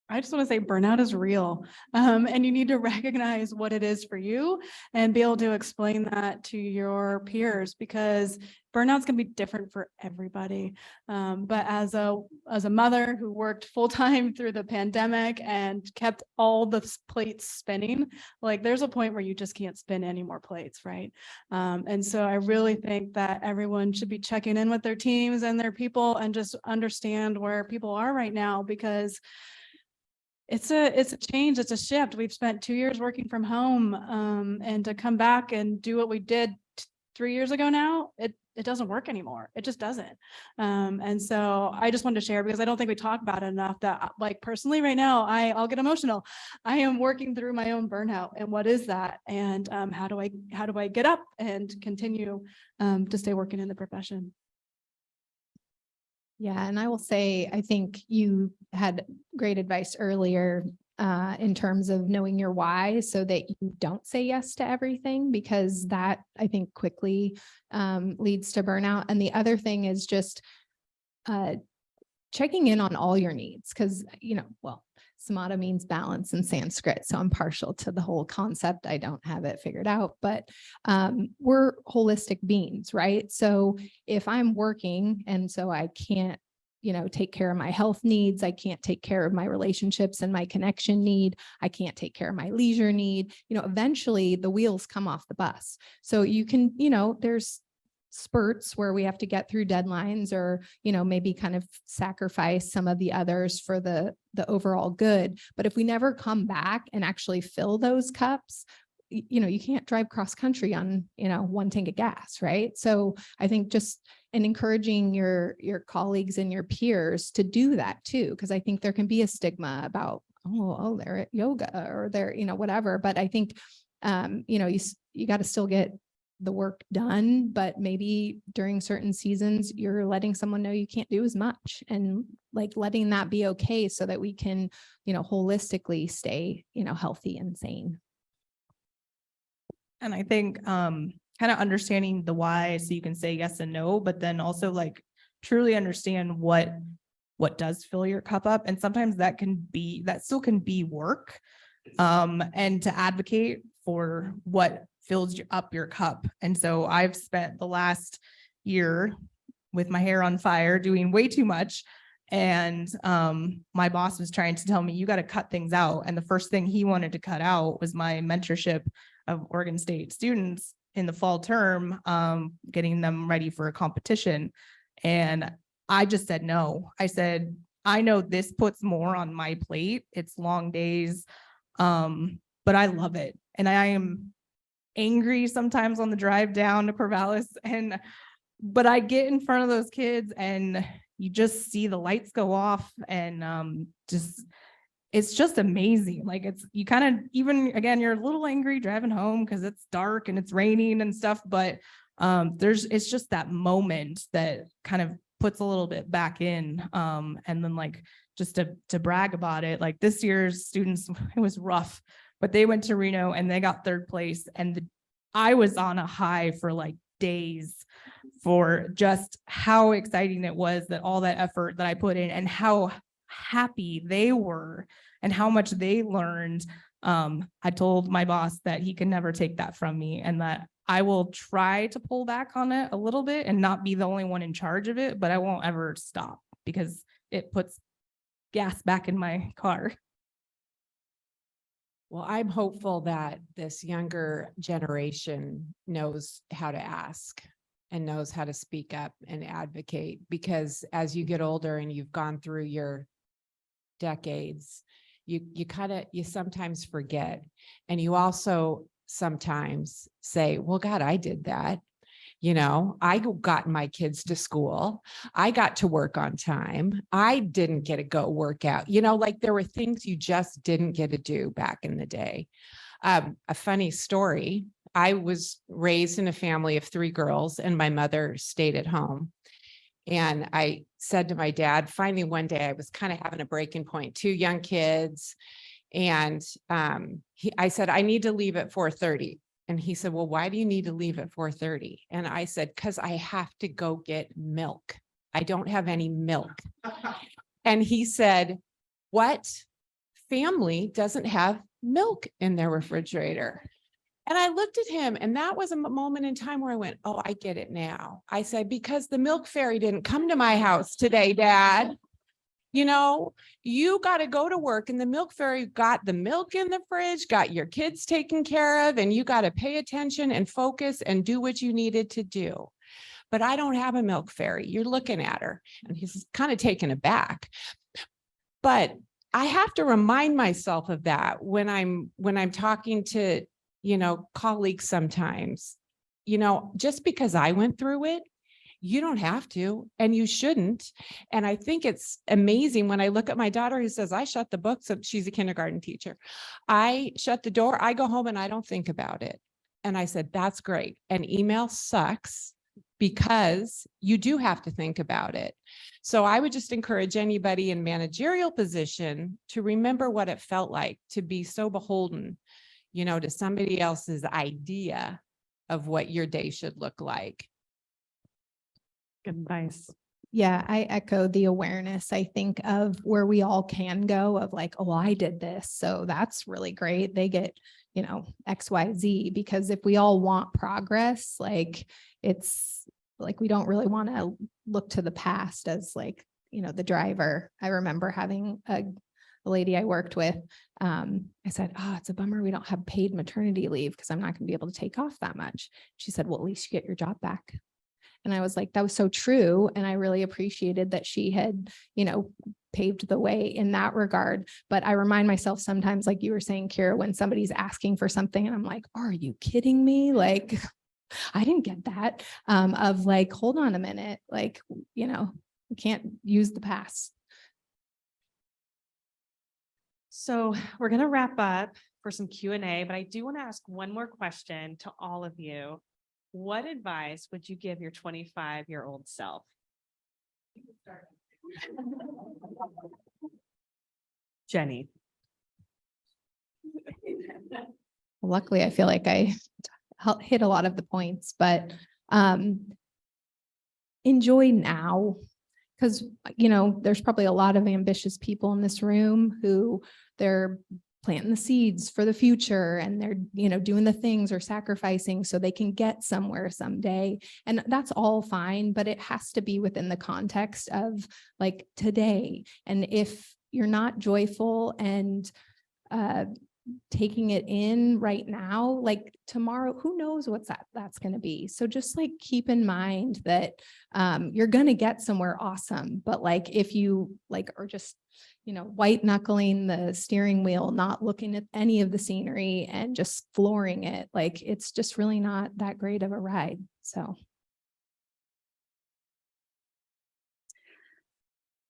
I just want to say burnout is real, and you need to recognize what it is for you and be able to explain that to your peers, because burnout's going to be different for everybody. But as a mother who worked full time through the pandemic and kept all the plates spinning, like there's a point where you just can't spin any more plates, right? And so I really think that everyone should be checking in with their teams and their people and just understand where people are right now, because it's a change, it's a shift. We've spent 2 years working from home, and to come back and do what we did 3 years ago now, it doesn't work anymore. It just doesn't. And so I just wanted to share, because I don't think we talk about it enough, that like personally right now, I'll get emotional. I am working through my own burnout, and what is that? And how do I get up and continue to stay working in the profession? Yeah, and I will say, I think you had great advice earlier in terms of knowing your why, so that you don't say yes to everything, because that, I think, quickly leads to burnout. And the other thing is just checking in on all your needs, because, you know, well, Samata means balance in Sanskrit, so I'm partial to the whole concept. I don't have it figured out, but we're holistic beings, right? So if I'm working and so I can't, you know, take care of my health needs, I can't take care of my relationships and my connection need, I can't take care of my leisure need, you know, eventually the wheels come off the bus. So you can, you know, there's spurts where we have to get through deadlines, or, you know, maybe kind of sacrifice some of the others for the overall good. But if we never come back and actually fill those cups, you know, you can't drive cross country on, you know, 1 tank of gas, right? So I think just encouraging your colleagues and your peers to do that too, because I think there can be a stigma about, oh, they're at yoga or they're, you know, whatever. But I think, you know, you got to still get the work done, but maybe during certain seasons, you're letting someone know you can't do as much, and like letting that be okay, so that we can, you know, holistically stay, you know, healthy and sane. And I think kind of understanding the why, so you can say yes and no, but then also like truly understand what does fill your cup up. And sometimes that still can be work, and to advocate for what fills up your cup. And so I've spent the last year with my hair on fire doing way too much. And my boss was trying to tell me, you got to cut things out. And the first thing he wanted to cut out was my mentorship of Oregon State students in the fall term, getting them ready for a competition. And I just said no. I said, I know this puts more on my plate. It's long days, but I love it. And I am angry sometimes on the drive down to Corvallis, and but I get in front of those kids and you just see the lights go off and it's just amazing. Like you kind of, even again, you're a little angry driving home because it's dark and it's raining and stuff, but it's just that moment that kind of puts a little bit back in. And then like just to brag about it, like this year's students, it was rough, but they went to Reno and they got 3rd place. And I was on a high for like days for just how exciting it was, that all that effort that I put in and how happy they were and how much they learned. I told my boss that he can never take that from me and that I will try to pull back on it a little bit and not be the only one in charge of it, but I won't ever stop because it puts gas back in my car. Well, I'm hopeful that this younger generation knows how to ask and knows how to speak up and advocate, because as you get older and you've gone through your decades, you sometimes forget. And you also sometimes say, well, God, I did that. I got my kids to school. I got to work on time. I didn't get to go work out. Like there were things you just didn't get to do back in the day. A funny story. I was raised in a family of 3 girls and my mother stayed at home. And I said to my dad, finally one day I was kind of having a breaking point, 2 young kids. And I said, I need to leave at 4:30. And he said, well, why do you need to leave at 4:30? And I said, because I have to go get milk. I don't have any milk. And he said, what family doesn't have milk in their refrigerator? And I looked at him, and that was a moment in time where I went, oh, I get it now. I said, because the milk fairy didn't come to my house today, Dad. You got to go to work and the milk fairy got the milk in the fridge, got your kids taken care of, and you got to pay attention and focus and do what you needed to do. But I don't have a milk fairy. You're looking at her. And he's kind of taken aback. But I have to remind myself of that when I'm talking to, colleagues sometimes, just because I went through it, you don't have to, and you shouldn't. And I think it's amazing when I look at my daughter who says, I shut the books up. She's a kindergarten teacher. I shut the door, I go home and I don't think about it. And I said, that's great. And email sucks because you do have to think about it. So I would just encourage anybody in managerial position to remember what it felt like to be so beholden, to somebody else's idea of what your day should look like. Good advice. Yeah, I echo the awareness, I think, of where we all can go of like, oh, I did this, so that's really great. They get, X, Y, Z, because if we all want progress, like it's like, we don't really want to look to the past as like, the driver. I remember having a lady I worked with. I said, oh, it's a bummer we don't have paid maternity leave because I'm not going to be able to take off that much. She said, well, at least you get your job back. And I was like, that was so true. And I really appreciated that she had, paved the way in that regard. But I remind myself sometimes, like you were saying, Kira, when somebody's asking for something and I'm like, are you kidding me? Like, I didn't get that. Of like, hold on a minute. Like, we can't use the past. So we're going to wrap up for some Q&A, but I do want to ask one more question to all of you. What advice would you give your 25-year-old self? Jenny. Luckily, I feel like I hit a lot of the points, but enjoy now. Because, there's probably a lot of ambitious people in this room who they're planting the seeds for the future and they're, doing the things or sacrificing so they can get somewhere someday. And that's all fine, but it has to be within the context of like today. And if you're not joyful and taking it in right now, like tomorrow, who knows what's that's going to be. So just like keep in mind that you're going to get somewhere awesome. But like if you like are just white knuckling the steering wheel, not looking at any of the scenery and just flooring it, like it's just really not that great of a ride. So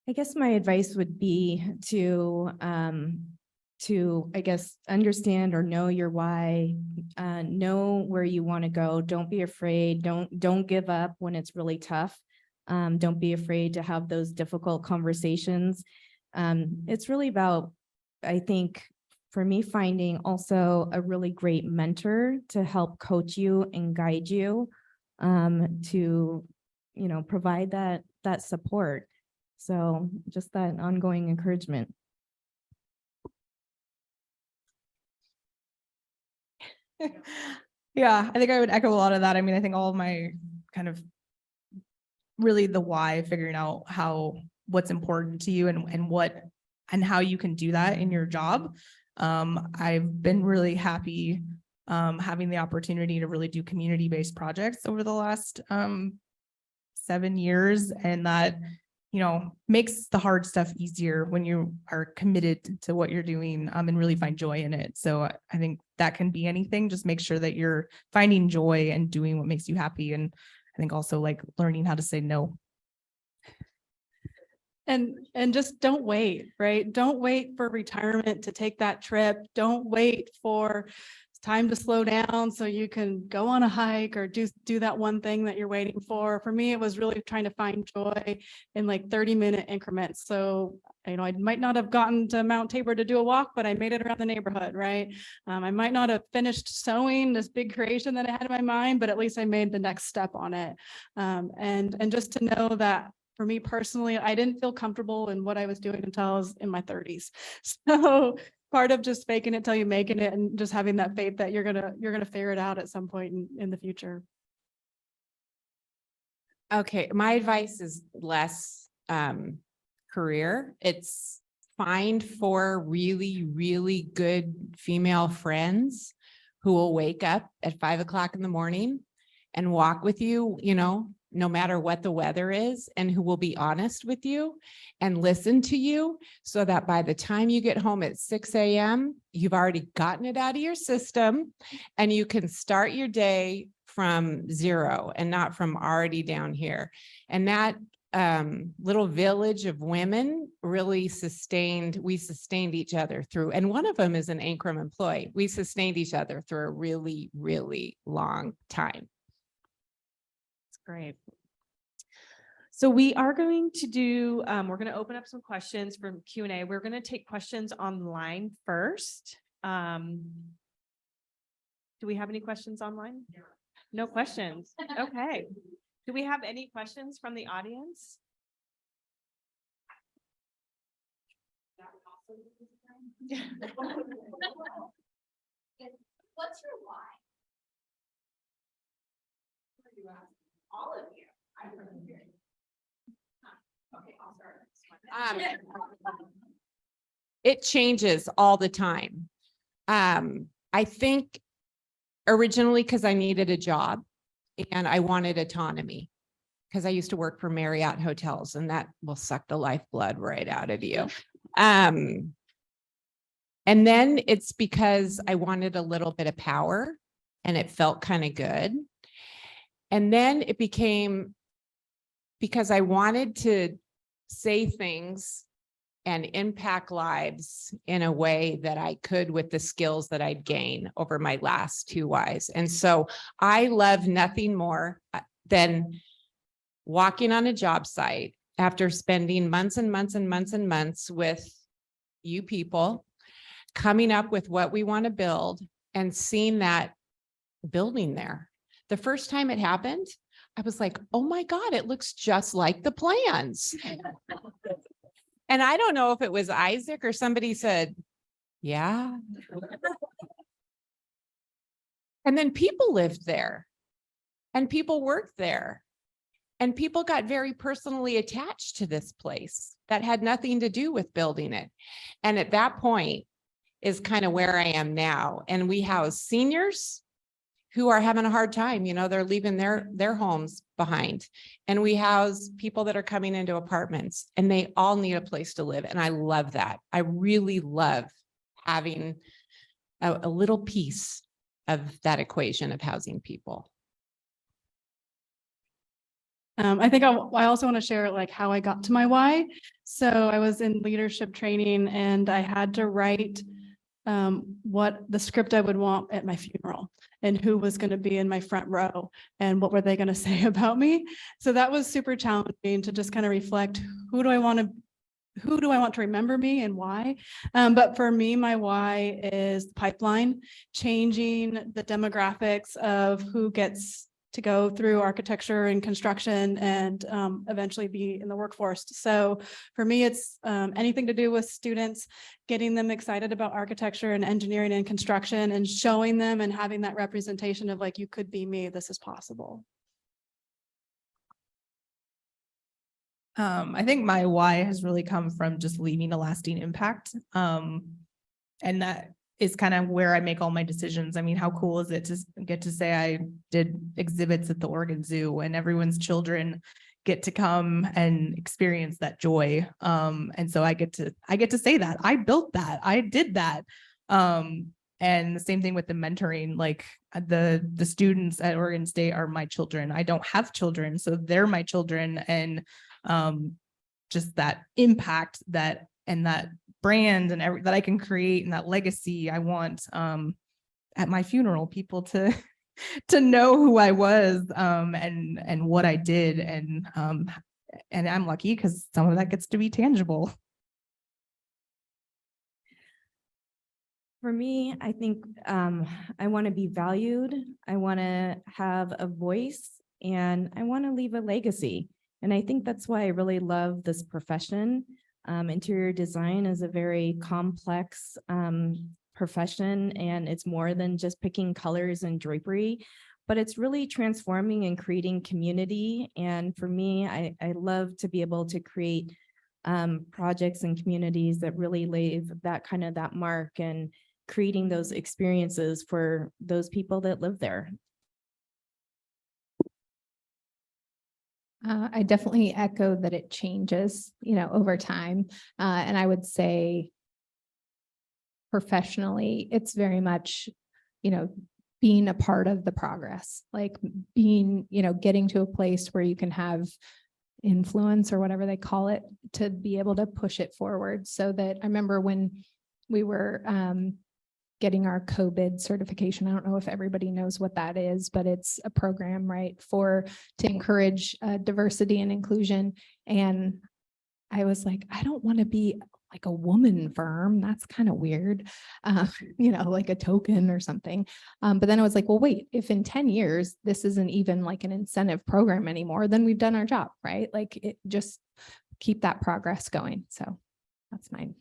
I guess my advice would be to, I guess, understand or know your why, know where you want to go. Don't be afraid. Don't give up when it's really tough. Don't be afraid to have those difficult conversations. It's really about, I think, for me, finding also a really great mentor to help coach you and guide you, to, provide that support. So just that ongoing encouragement. Yeah, I think I would echo a lot of that. I mean, I think all of my kind of really the why, figuring out what's important to you and how you can do that in your job. I've been really happy having the opportunity to really do community-based projects over the last 7 years, and that makes the hard stuff easier when you are committed to what you're doing and really find joy in it. So I think that can be anything. Just make sure that you're finding joy and doing what makes you happy. And I think also like learning how to say no. And just don't wait, right? Don't wait for retirement to take that trip. Don't wait for time to slow down so you can go on a hike or do that one thing that you're waiting for. For me, it was really trying to find joy in like 30-minute increments. So, I might not have gotten to Mount Tabor to do a walk, but I made it around the neighborhood, right? I might not have finished sewing this big creation that I had in my mind, but at least I made the next step on it. And just to know that for me personally, I didn't feel comfortable in what I was doing until I was in my 30s. So part of just faking it till you making it and just having that faith that you're gonna figure it out at some point in the future. Okay, my advice is less career. It's find 4 really, really good female friends who will wake up at 5 o'clock in the morning and walk with you, no matter what the weather is, and who will be honest with you and listen to you so that by the time you get home at 6 a.m., you've already gotten it out of your system and you can start your day from 0 and not from already down here. And that little village of women really we sustained each other through, and one of them is an Ankrom employee. We sustained each other through a really, really long time. Great. So we are going to do, we're going to open up some questions from Q&A. We're going to take questions online first. Do we have any questions online? No questions. Okay. Do we have any questions from the audience? What's your why? All of you. Okay, I'll start. It changes all the time. I think originally because I needed a job and I wanted autonomy because I used to work for Marriott hotels and that will suck the lifeblood right out of you. And then it's because I wanted a little bit of power and it felt kind of good. And then it became because I wanted to say things and impact lives in a way that I could with the skills that I'd gained over my last 2 whys. And so I love nothing more than walking on a job site after spending months and months and months and months with you people, coming up with what we want to build and seeing that building there. The first time it happened, I was like, oh my God, it looks just like the plans. And I don't know if it was Isaac or somebody said, yeah. And then people lived there and people worked there and people got very personally attached to this place that had nothing to do with building it. And at that point is kind of where I am now. And we house seniors who are having a hard time, they're leaving their homes behind. And we house people that are coming into apartments and they all need a place to live. And I love that. I really love having a little piece of that equation of housing people. I think I also want to share like how I got to my why. So I was in leadership training and I had to write what the script I would want at my funeral and who was going to be in my front row and what were they going to say about me. So that was super challenging to just kind of reflect, who do I want to remember me and why? But for me, my why is the pipeline, changing the demographics of who gets to go through architecture and construction and eventually be in the workforce. So for me, it's anything to do with students, getting them excited about architecture and engineering and construction and showing them and having that representation of like, you could be me, this is possible. I think my why has really come from just leaving a lasting impact. And that is kind of where I make all my decisions. I mean, how cool is it to get to say I did exhibits at the Oregon Zoo and everyone's children get to come and experience that joy. And so I get to say that I built that, I did that. And the same thing with the mentoring, like the students at Oregon State are my children. I don't have children, so they're my children. And just that impact that and that brand and that I can create and that legacy I want at my funeral, people to know who I was and what I did. And I'm lucky because some of that gets to be tangible. For me, I think I want to be valued. I want to have a voice and I want to leave a legacy. And I think that's why I really love this profession. Interior design is a very complex profession, and it's more than just picking colors and drapery, but it's really transforming and creating community. And for me, I love to be able to create projects and communities that really leave that mark and creating those experiences for those people that live there. I definitely echo that it changes, over time. And I would say professionally, it's very much, being a part of the progress, like being, getting to a place where you can have influence or whatever they call it to be able to push it forward. So that I remember when we were getting our COVID certification. I don't know if everybody knows what that is, but it's a program, right, to encourage diversity and inclusion. And I was like, I don't want to be like a woman firm. That's kind of weird, like a token or something. But then I was like, well, wait, if in 10 years, this isn't even like an incentive program anymore, then we've done our job, right? Like it just keep that progress going. So that's mine.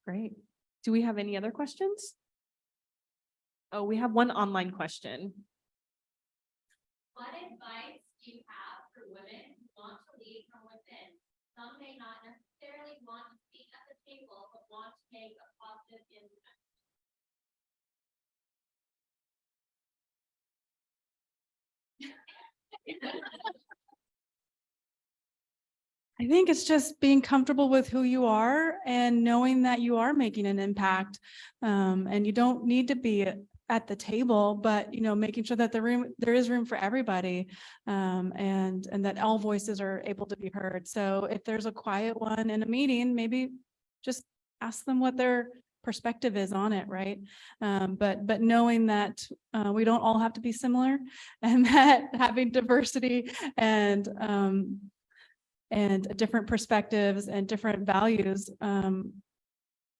Great. Do we have any other questions? Oh, we have one online question. What advice do you have for women who want to lead from within? Some may not necessarily want to speak at the table, but want to make a positive impact. I think it's just being comfortable with who you are and knowing that you are making an impact. And you don't need to be at the table, but making sure that there is room for everybody, and that all voices are able to be heard. So if there's a quiet one in a meeting, maybe just ask them what their perspective is on it, right? But knowing that we don't all have to be similar, and that having diversity and different perspectives and different values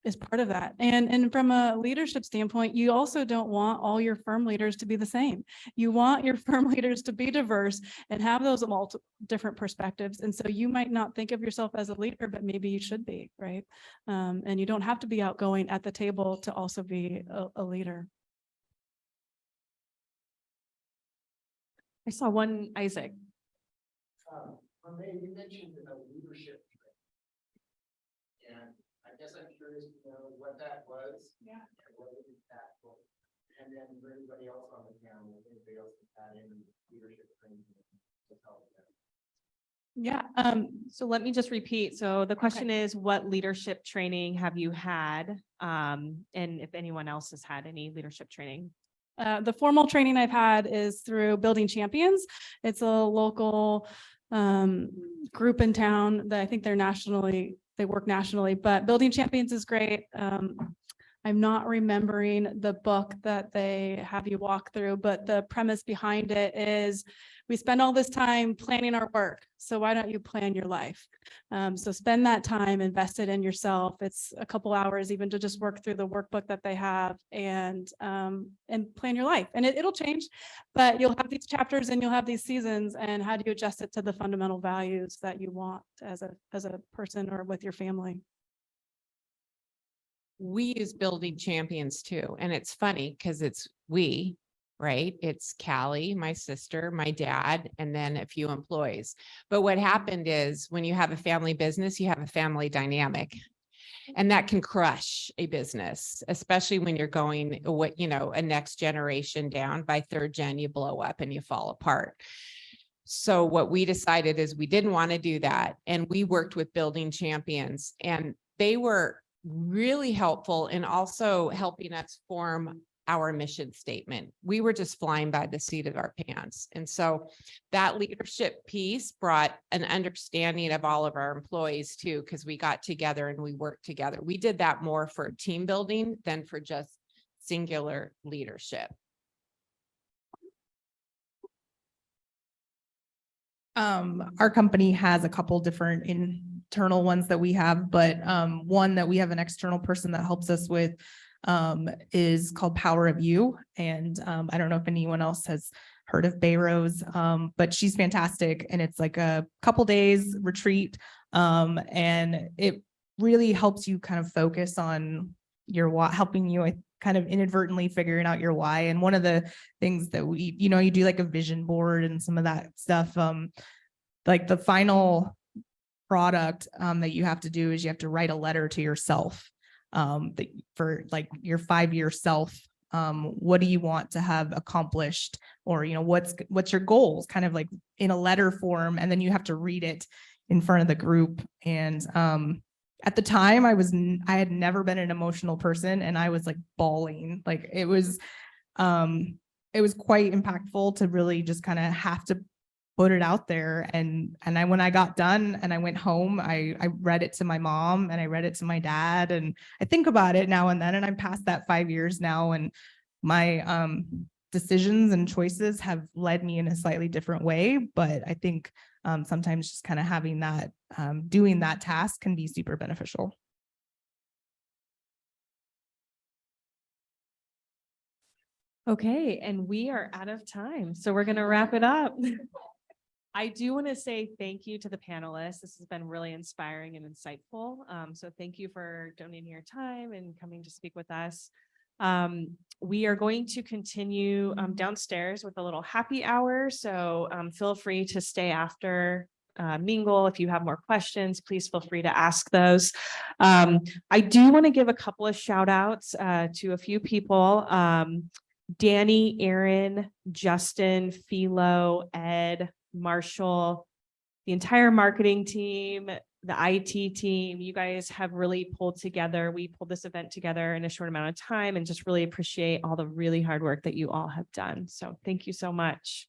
is part of that. And from a leadership standpoint, you also don't want all your firm leaders to be the same. You want your firm leaders to be diverse and have those multiple different perspectives. And so you might not think of yourself as a leader, but maybe you should be, right? And you don't have to be outgoing at the table to also be a leader. I saw one, Isaac. You mentioned a leadership training, and I guess I'm curious to know what that was. Yeah. And what was impactful. And then for anybody else on the panel, if anybody else has had any leadership training to help them. Yeah. So let me just repeat. So the question is, what leadership training have you had? And if anyone else has had any leadership training? The formal training I've had is through Building Champions. It's a local group in town that I think they work nationally, but Building Champions is great. I'm not remembering the book that they have you walk through, but the premise behind it is we spend all this time planning our work. So why don't you plan your life? So spend that time, invest it in yourself. It's a couple hours even to just work through the workbook that they have and plan your life. And it'll change, but you'll have these chapters and you'll have these seasons, and how do you adjust it to the fundamental values that you want as a person or with your family? We use Building Champions too. And it's funny because it's we, right? It's Callie, my sister, my dad, and then a few employees. But what happened is when you have a family business, you have a family dynamic. And that can crush a business, especially when you're going, a next generation down. By third gen, you blow up and you fall apart. So what we decided is we didn't want to do that. And we worked with Building Champions, and they were really helpful in also helping us form our mission statement. We were just flying by the seat of our pants. And so that leadership piece brought an understanding of all of our employees too, because we got together and we worked together. We did that more for team building than for just singular leadership. Our company has a couple different internal ones that we have, but one that we have an external person that helps us with is called Power of You. And I don't know if anyone else has heard of Bayros, but she's fantastic. And it's like a couple days retreat. And it really helps you kind of focus on your why, helping you kind of inadvertently figuring out your why. And one of the things that you do like a vision board and some of that stuff, like the final product that you have to do is you have to write a letter to yourself that for like your 5-year self. What do you want to have accomplished, or what's your goals, kind of like in a letter form, and then you have to read it in front of the group. And at the time I had never been an emotional person, and I was like bawling. Like it was quite impactful to really just kind of have to put it out there. And when I got done and I went home, I read it to my mom and I read it to my dad, and I think about it now and then, and I'm past that 5 years now, and my decisions and choices have led me in a slightly different way. But I think sometimes just kind of having that, doing that task can be super beneficial. Okay, and we are out of time, so we're going to wrap it up. I do want to say thank you to the panelists. This has been really inspiring and insightful. So thank you for donating your time and coming to speak with us. We are going to continue downstairs with a little happy hour. So feel free to stay after, mingle. If you have more questions, please feel free to ask those. I do want to give a couple of shout outs to a few people. Danny, Aaron, Justin, Philo, Ed, Marshall, the entire marketing team, the IT team. You guys have really pulled together. We pulled this event together in a short amount of time, and just really appreciate all the really hard work that you all have done. So thank you so much.